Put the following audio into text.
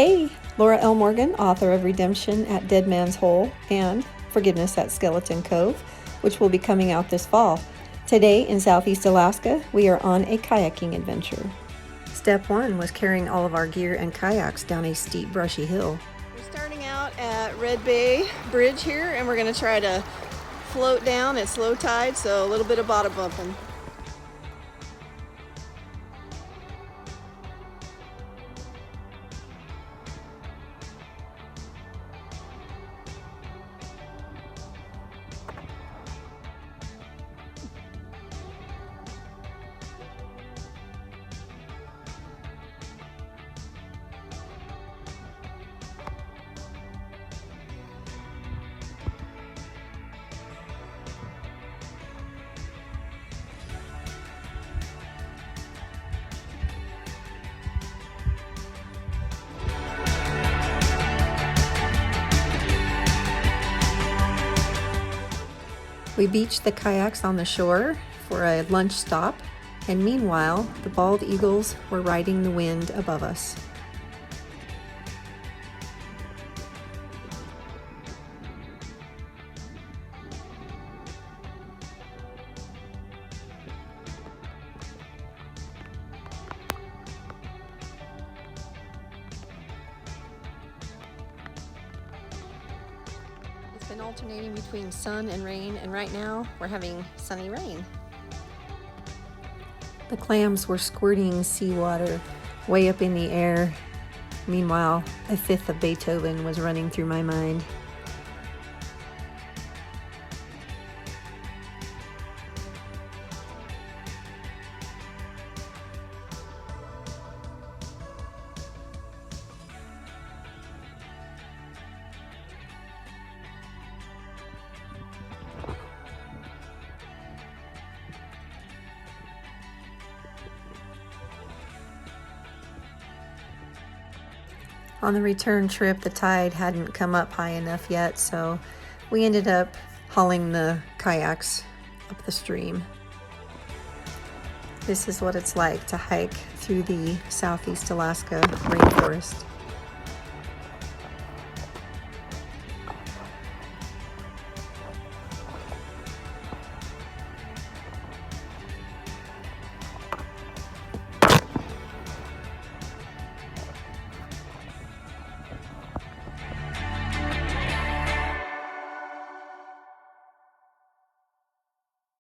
Hey, Laura L. Morgan, author of Redemption at Dead Man's Hole and Forgiveness at Skeleton Cove, which will be coming out this fall. Today in Southeast Alaska, we are on a kayaking adventure. Step one was carrying all of our gear and kayaks down a steep, brushy hill. We're starting out at Red Bay Bridge here, and we're going to try to float down at slow tide, so a little bit of bottom bumping. We beached the kayaks on the shore for a lunch stop, and meanwhile, the bald eagles were riding the wind above us. It's been alternating between sun and rain, and right now we're having sunny rain. The clams were squirting seawater way up in the air. Meanwhile, a fifth of Beethoven was running through my mind. On the return trip, the tide hadn't come up high enough yet, so we ended up hauling the kayaks up the stream. This is what it's like to hike through the Southeast Alaska rainforest.